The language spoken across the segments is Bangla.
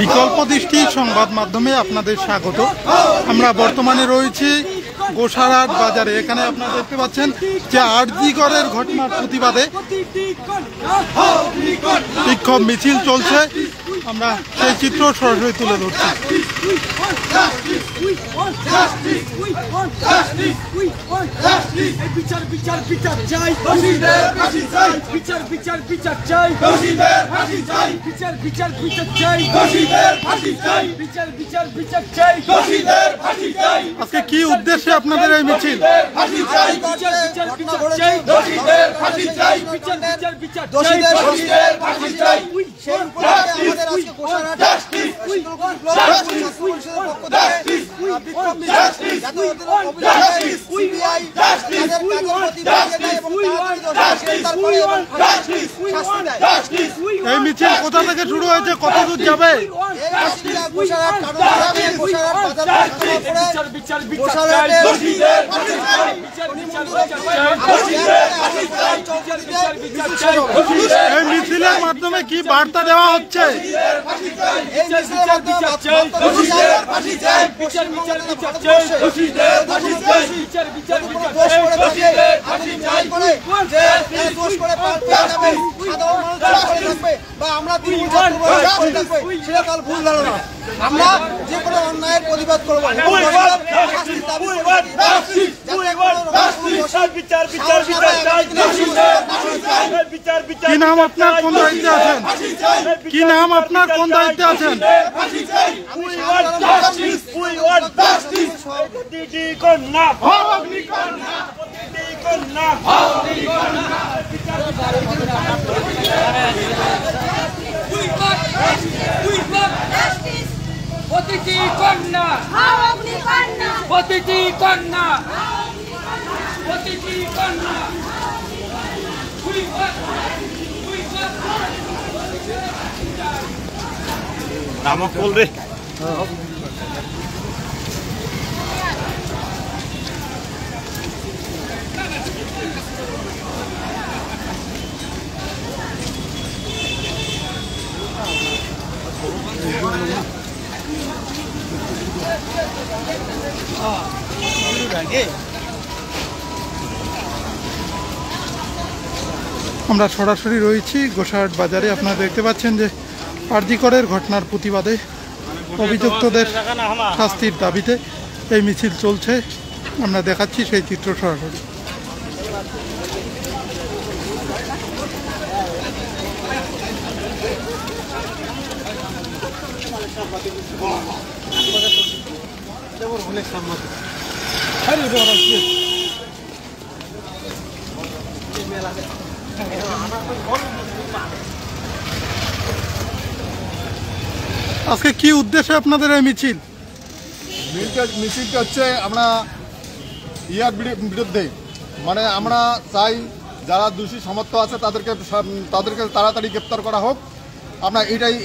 বিকল্প দৃষ্টি সংবাদ মাধ্যমে আপনাদের স্বাগত। আমরা বর্তমানে রয়েছি গোসারহাট বাজারে। এখানে আপনারা দেখতে পাচ্ছেন যে আরজিকরের ঘটনার প্রতিবাদে বিক্ষোভ মিছিল চলছে। আমরা সেই চিত্র সরাসরি তুলে ধরছি। আজকে কি উদ্দেশ্যে আপনাদের এই মিছিল? এই মিছিল কোথা থেকে শুরু হয়েছে, কত দূর যাবে? এই মিছিলের মাধ্যমে কি বার্তা দেওয়া হচ্ছে? আমরা যে কোনো অন্যায়ের প্রতিবাদ করবো। কি নাম আপনার, কোন দায়িত্বে আছেন? কি নাম আপনার, কোন দায়িত্বে আছেন? প্রতিটি কন্যা, প্রতিটি কন্যা, প্রতিটি কন্যা নামক বলবে। আমরা সরাসরি রয়েছি গোসারহাট বাজারে। আপনারা দেখতে পাচ্ছেন যে আরজিকরের ঘটনার প্রতিবাদে অভিযুক্তদের শাস্তির দাবিতে এই মিছিল চলছে। আমরা দেখাচ্ছি সেই চিত্র সরাসরি। আজকে কি উদ্দেশ্যে আপনাদের এই মিছিল? মিছিলটা হচ্ছে আমরা ইয়ার বিরুদ্ধে, মানে আমরা চাই যারা দোষী সমর্থ আছে তাদেরকে তাড়াতাড়ি গ্রেপ্তার করা হোক। আমরা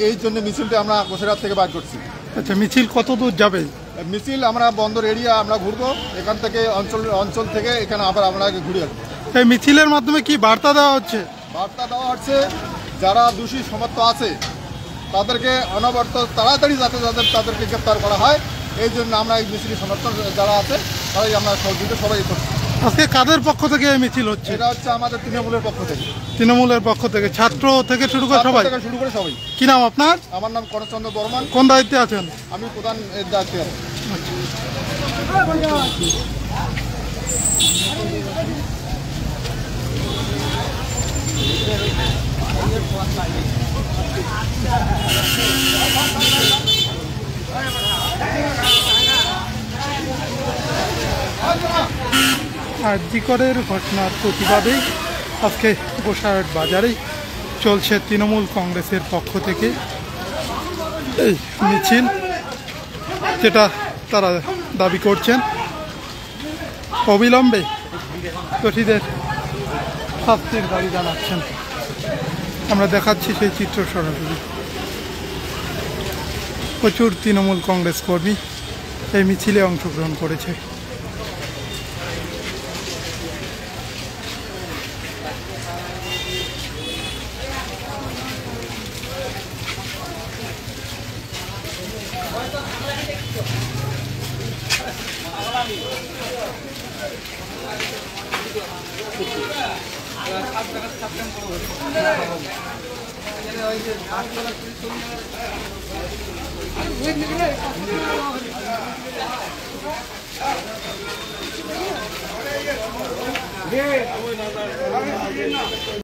এই জন্য মিছিলটা আমরা গোসারহাট থেকে বার করছি। আচ্ছা, মিছিল কত দূর যাবে? মিছিল আমরা বন্দর এরিয়া আমরা ঘুরবো, এখান থেকে অঞ্চল থেকে এখানে আবার আমরা ঘুরে আসবো। এই মিছিলের মাধ্যমে কি বার্তা দেওয়া হচ্ছে? বার্তা দেওয়া হচ্ছে যারা দোষী সমর্থ আছে তাদেরকে অনবরত তাড়াতাড়ি যাতে তাদেরকে গ্রেপ্তার করা হয়, এই জন্য আমরা এই মিছিল সমর্থন যারা আছে তারাই আমরা সহযোগিতা সবাই করছি। আজকে কাদের পক্ষ থেকে এই মিছিল হচ্ছে? এটা হচ্ছে আমাদের তৃণমূলের পক্ষ থেকে। তৃণমূলের পক্ষ থেকে, ছাত্র থেকে শুরু করে সবাই? শুরু করে সবাই। কি নাম আপনার? আমার নাম করণচন্দ্র বর্মন। কোন দায়িত্বে আছেন? আমি প্রধান দায়িত্বে আছি। আরজিকরের ঘটনার প্রতিবাদে আজকে গোসারহাট বাজারে চলছে তৃণমূল কংগ্রেসের পক্ষ থেকে এই মিছিল, যেটা তারা দাবি করছেন অবিলম্বে দোষীদের শাস্তির দাবি জানাচ্ছেন। আমরা দেখাচ্ছি সেই চিত্র সরাসরি। প্রচুর তৃণমূল কংগ্রেস কর্মী এই মিছিলে অংশগ্রহণ করেছে।